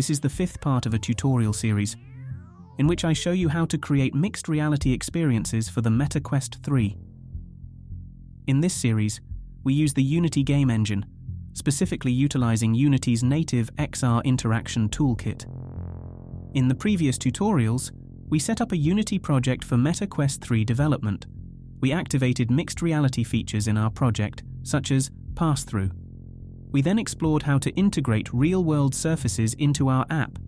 This is the 5th part of a tutorial series, in which I show you how to create mixed reality experiences for the Meta Quest 3. In this series, we use the Unity game engine, specifically utilizing Unity's native XR Interaction Toolkit. In the previous tutorials, we set up a Unity project for Meta Quest 3 development. We activated mixed reality features in our project, such as pass-through. We then explored how to integrate real-world surfaces into our app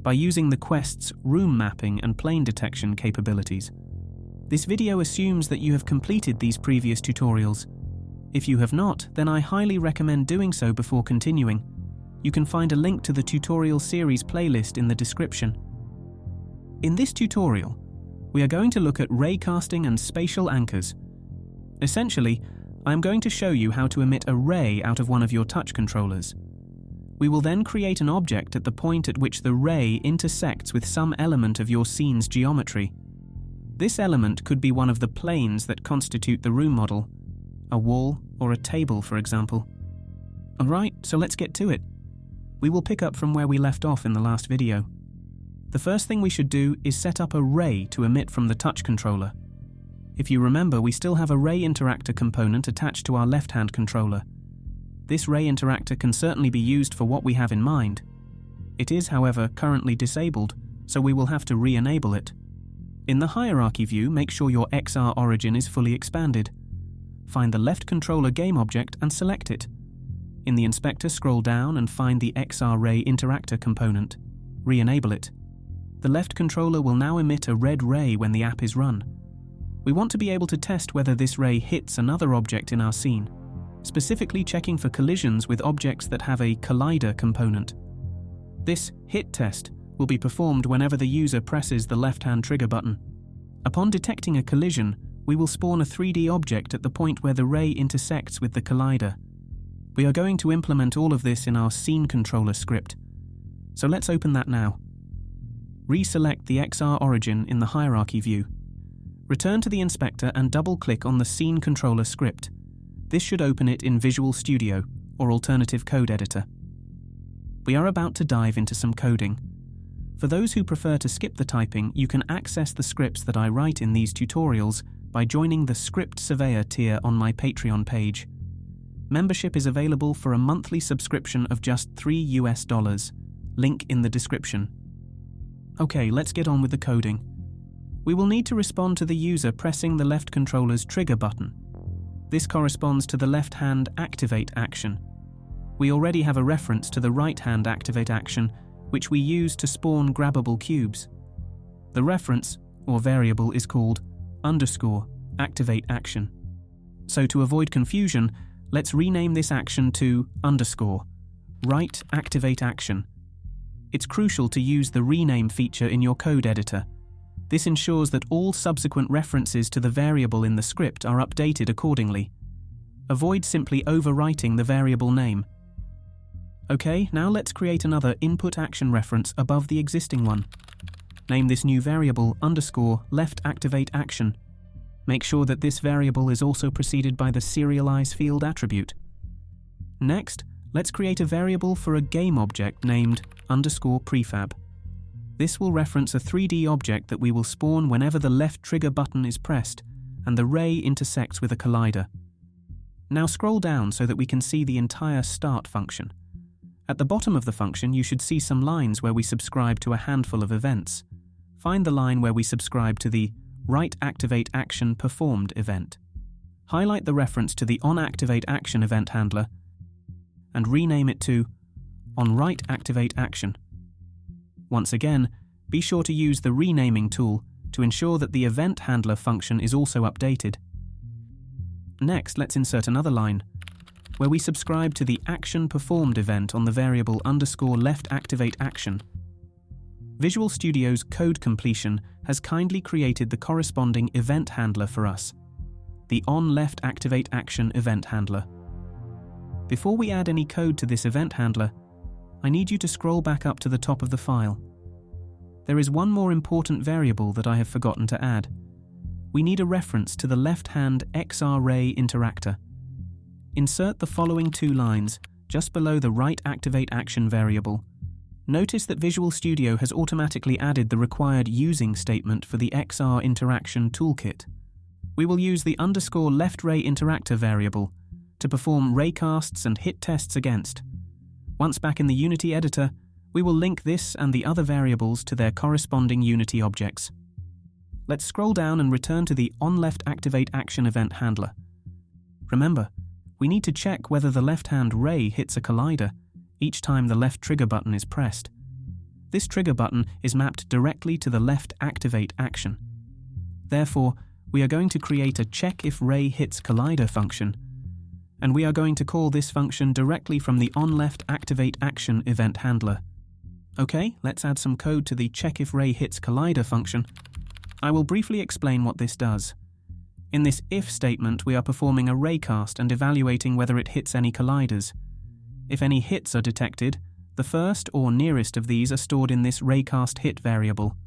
by using the Quest's room mapping and plane detection capabilities. This video assumes that you have completed these previous tutorials. If you have not, then I highly recommend doing so before continuing. You can find a link to the tutorial series playlist in the description. In this tutorial, we are going to look at Raycasting and Spatial Anchors. Essentially, I am going to show you how to emit a ray out of one of your touch controllers. We will then create an object at the point at which the ray intersects with some element of your scene's geometry. This element could be one of the planes that constitute the room model, a wall or a table, for example. Alright, so let's get to it. We will pick up from where we left off in the last video. The first thing we should do is set up a ray to emit from the touch controller. If you remember, we still have a Ray Interactor component attached to our left-hand controller. This Ray Interactor can certainly be used for what we have in mind. It is, however, currently disabled, so we will have to re-enable it. In the hierarchy view, make sure your XR origin is fully expanded. Find the left controller game object and select it. In the inspector, scroll down and find the XR Ray Interactor component. Re-enable it. The left controller will now emit a red ray when the app is run. We want to be able to test whether this ray hits another object in our scene, specifically checking for collisions with objects that have a collider component. This hit test will be performed whenever the user presses the left-hand trigger button. Upon detecting a collision, we will spawn a 3D object at the point where the ray intersects with the collider. We are going to implement all of this in our SceneController script. So let's open that now. Reselect the XR origin in the hierarchy view. Return to the inspector and double-click on the SceneController script. This should open it in Visual Studio or Alternative Code Editor. We are about to dive into some coding. For those who prefer to skip the typing, you can access the scripts that I write in these tutorials by joining the Script Surveyor tier on my Patreon page. Membership is available for a monthly subscription of just $3. Link in the description. Okay, let's get on with the coding. We will need to respond to the user pressing the left controller's trigger button. This corresponds to the left-hand activate action. We already have a reference to the right-hand activate action, which we use to spawn grabbable cubes. The reference, or variable, is called _activate action. So to avoid confusion, let's rename this action to _right activate action. It's crucial to use the rename feature in your code editor. This ensures that all subsequent references to the variable in the script are updated accordingly. Avoid simply overwriting the variable name. Okay, now let's create another input action reference above the existing one. Name this new variable _left activate action. Make sure that this variable is also preceded by the serialize field attribute. Next, let's create a variable for a game object named _prefab. This will reference a 3D object that we will spawn whenever the left trigger button is pressed and the ray intersects with a collider. Now scroll down so that we can see the entire start function. At the bottom of the function, you should see some lines where we subscribe to a handful of events. Find the line where we subscribe to the right activate action performed event. Highlight the reference to the onActivate action event handler and rename it to onRight activate action. Once again, be sure to use the renaming tool to ensure that the event handler function is also updated. Next, let's insert another line, where we subscribe to the action performed event on the variable _left activate action. Visual Studio's code completion has kindly created the corresponding event handler for us, the onLeft activate action event handler. Before we add any code to this event handler, I need you to scroll back up to the top of the file. There is one more important variable that I have forgotten to add. We need a reference to the left-hand XR Ray Interactor. Insert the following two lines just below the right activate action variable. Notice that Visual Studio has automatically added the required using statement for the XR Interaction Toolkit. We will use the _left Ray Interactor variable to perform raycasts and hit tests against. Once back in the Unity editor, we will link this and the other variables to their corresponding Unity objects. Let's scroll down and return to the onLeft Activate Action event handler. Remember, we need to check whether the left-hand ray hits a collider each time the left trigger button is pressed. This trigger button is mapped directly to the left activate action. Therefore, we are going to create a check if ray hits collider function, and we are going to call this function directly from the onLeft Activate Action event handler. Okay, let's add some code to the check if ray hits collider function. I will briefly explain what this does. In this if statement, we are performing a raycast and evaluating whether it hits any colliders. If any hits are detected, the first or nearest of these are stored in this raycast hit variable.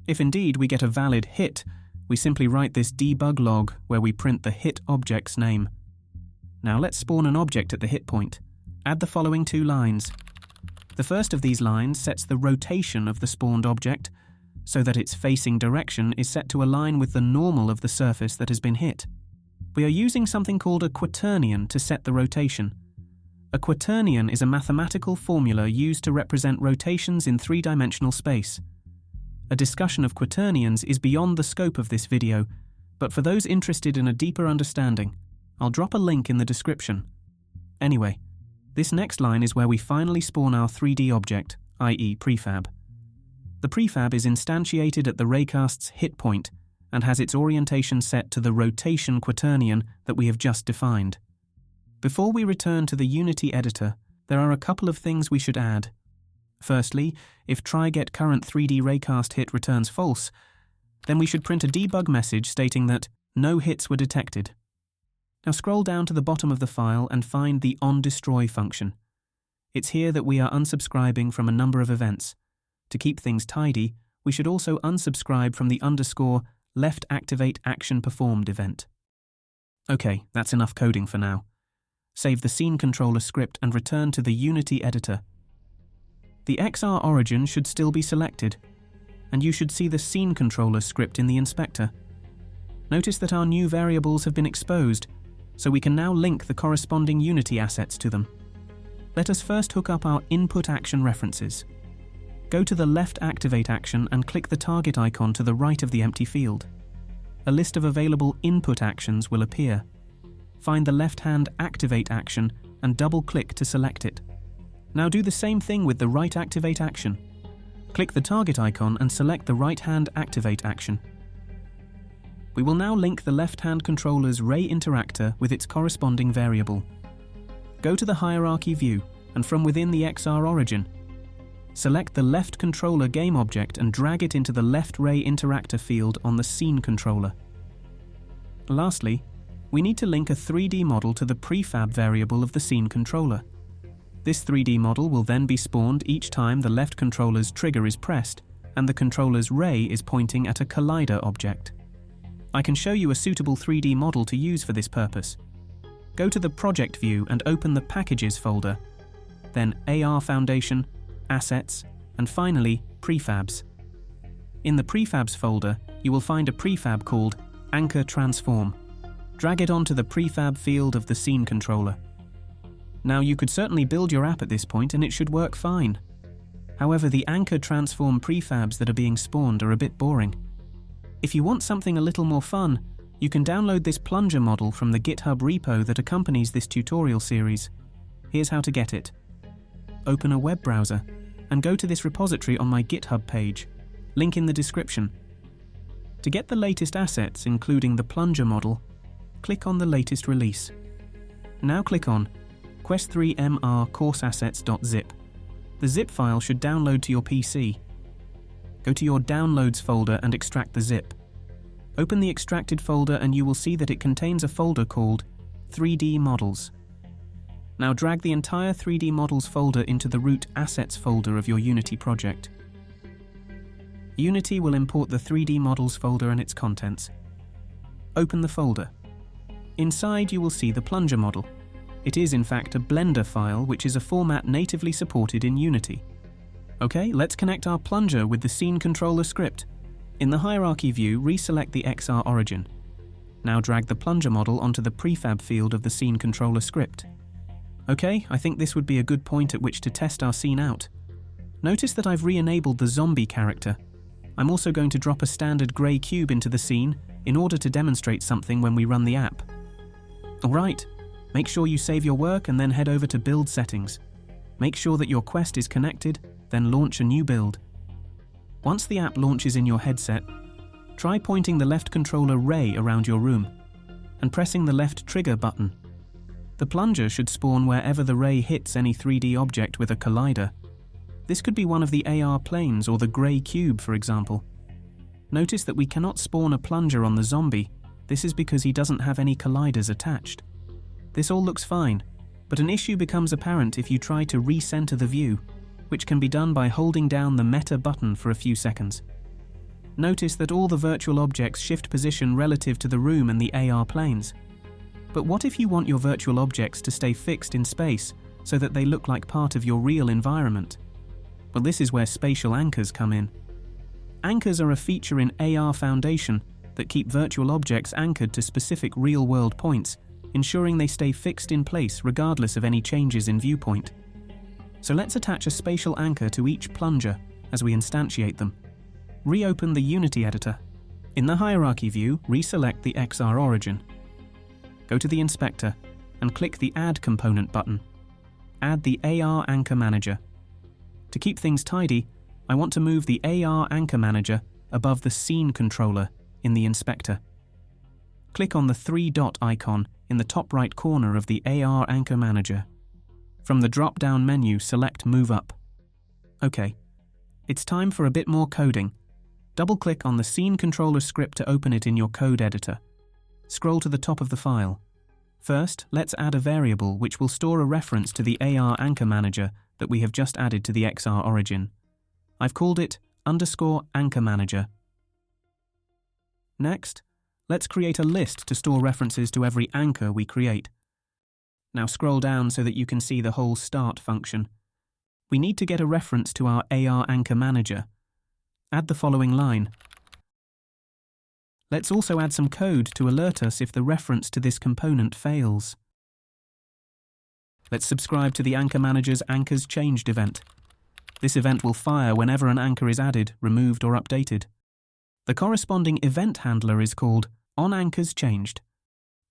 If indeed we get a valid hit, we simply write this debug log where we print the hit object's name. Now let's spawn an object at the hit point. Add the following 2 lines. The first of these lines sets the rotation of the spawned object so that its facing direction is set to align with the normal of the surface that has been hit. We are using something called a quaternion to set the rotation. A quaternion is a mathematical formula used to represent rotations in 3-dimensional space. A discussion of quaternions is beyond the scope of this video, but for those interested in a deeper understanding, I'll drop a link in the description. Anyway, this next line is where we finally spawn our 3D object, i.e. prefab. The prefab is instantiated at the Raycast's hit point and has its orientation set to the rotation quaternion that we have just defined. Before we return to the Unity editor, there are a couple of things we should add. Firstly, if try_get_current_3D raycast hit returns false, then we should print a debug message stating that no hits were detected. Now scroll down to the bottom of the file and find the onDestroy function. It's here that we are unsubscribing from a number of events. To keep things tidy, we should also unsubscribe from the _left activate action performed event. Okay, that's enough coding for now. Save the SceneController script and return to the Unity editor. The XR origin should still be selected, and you should see the SceneController script in the inspector. Notice that our new variables have been exposed, so we can now link the corresponding Unity assets to them. Let us first hook up our input action references. Go to the left activate action and click the target icon to the right of the empty field. A list of available input actions will appear. Find the left-hand activate action and double-click to select it. Now do the same thing with the right activate action. Click the target icon and select the right-hand activate action. We will now link the left-hand controller's Ray Interactor with its corresponding variable. Go to the hierarchy view and from within the XR origin, select the left controller game object and drag it into the left Ray Interactor field on the SceneController. Lastly, we need to link a 3D model to the prefab variable of the SceneController. This 3D model will then be spawned each time the left controller's trigger is pressed and the controller's ray is pointing at a collider object. I can show you a suitable 3D model to use for this purpose. Go to the Project view and open the Packages folder, then AR Foundation, Assets, and finally, Prefabs. In the Prefabs folder, you will find a prefab called Anchor Transform. Drag it onto the prefab field of the SceneController. Now you could certainly build your app at this point and it should work fine. However, the Anchor Transform prefabs that are being spawned are a bit boring. If you want something a little more fun, you can download this Plunger model from the GitHub repo that accompanies this tutorial series. Here's how to get it. Open a web browser and go to this repository on my GitHub page, link in the description. To get the latest assets, including the Plunger model, click on the latest release. Now click on Quest3mr courseassets.zip. The zip file should download to your PC. Go to your Downloads folder and extract the zip. Open the extracted folder and you will see that it contains a folder called 3D Models. Now drag the entire 3D Models folder into the root Assets folder of your Unity project. Unity will import the 3D Models folder and its contents. Open the folder. Inside you will see the Plunger model. It is in fact a Blender file, which is a format natively supported in Unity. Okay, let's connect our plunger with the SceneController script. In the hierarchy view, reselect the XR origin. Now drag the Plunger model onto the prefab field of the SceneController script. Okay, I think this would be a good point at which to test our scene out. Notice that I've re-enabled the zombie character. I'm also going to drop a standard grey cube into the scene in order to demonstrate something when we run the app. Alright, make sure you save your work and then head over to Build Settings. Make sure that your Quest is connected, then launch a new build. Once the app launches in your headset, try pointing the left controller Ray around your room and pressing the left trigger button. The plunger should spawn wherever the ray hits any 3D object with a collider. This could be one of the AR planes or the grey cube, for example. Notice that we cannot spawn a plunger on the zombie. This is because he doesn't have any colliders attached. This all looks fine, but an issue becomes apparent if you try to recenter the view, which can be done by holding down the Meta button for a few seconds. Notice that all the virtual objects shift position relative to the room and the AR planes. But what if you want your virtual objects to stay fixed in space so that they look like part of your real environment? Well, this is where spatial anchors come in. Anchors are a feature in AR Foundation that keep virtual objects anchored to specific real-world points, ensuring they stay fixed in place regardless of any changes in viewpoint. So let's attach a spatial anchor to each plunger as we instantiate them. Reopen the Unity editor. In the hierarchy view, reselect the XR origin. Go to the inspector and click the Add Component button. Add the AR Anchor Manager. To keep things tidy, I want to move the AR Anchor Manager above the SceneController in the inspector. Click on the 3-dot icon in the top right corner of the AR Anchor Manager. From the drop-down menu, select Move Up. Okay, it's time for a bit more coding. Double-click on the SceneController script to open it in your code editor. Scroll to the top of the file. First, let's add a variable which will store a reference to the AR Anchor Manager that we have just added to the XR origin. I've called it _Anchor Manager. Next, let's create a list to store references to every anchor we create. Now scroll down so that you can see the whole start function. We need to get a reference to our AR Anchor Manager. Add the following line. Let's also add some code to alert us if the reference to this component fails. Let's subscribe to the Anchor Manager's Anchors Changed event. This event will fire whenever an anchor is added, removed, or updated. The corresponding event handler is called onAnchorsChanged.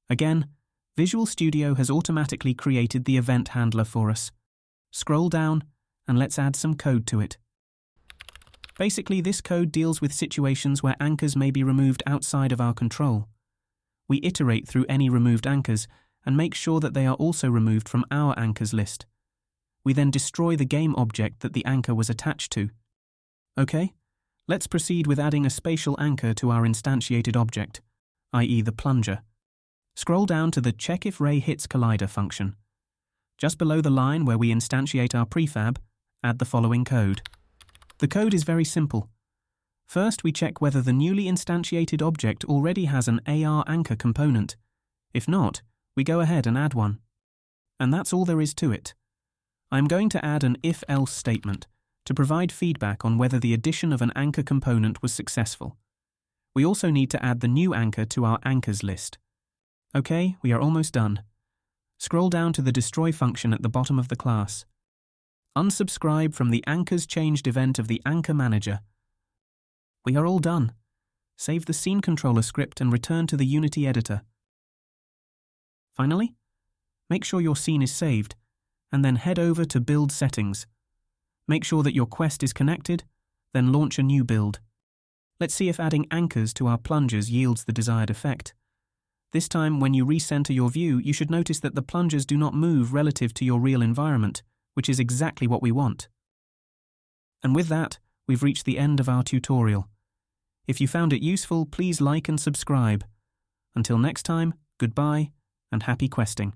Again, Visual Studio has automatically created the event handler for us. Scroll down and let's add some code to it. Basically, this code deals with situations where anchors may be removed outside of our control. We iterate through any removed anchors and make sure that they are also removed from our anchors list. We then destroy the game object that the anchor was attached to. Okay, let's proceed with adding a spatial anchor to our instantiated object, i.e. the plunger. Scroll down to the Check if Ray Hits Collider function. Just below the line where we instantiate our prefab, add the following code. The code is very simple. First, we check whether the newly instantiated object already has an AR anchor component. If not, we go ahead and add one. And that's all there is to it. I'm going to add an if-else statement to provide feedback on whether the addition of an anchor component was successful. We also need to add the new anchor to our anchors list. Okay, we are almost done. Scroll down to the destroy function at the bottom of the class. Unsubscribe from the Anchors Changed event of the Anchor Manager. We are all done. Save the SceneController script and return to the Unity editor. Finally, make sure your scene is saved, and then head over to Build Settings. Make sure that your Quest is connected, then launch a new build. Let's see if adding anchors to our plungers yields the desired effect. This time, when you recenter your view, you should notice that the plungers do not move relative to your real environment, which is exactly what we want. And with that, we've reached the end of our tutorial. If you found it useful, please like and subscribe. Until next time, goodbye and happy questing.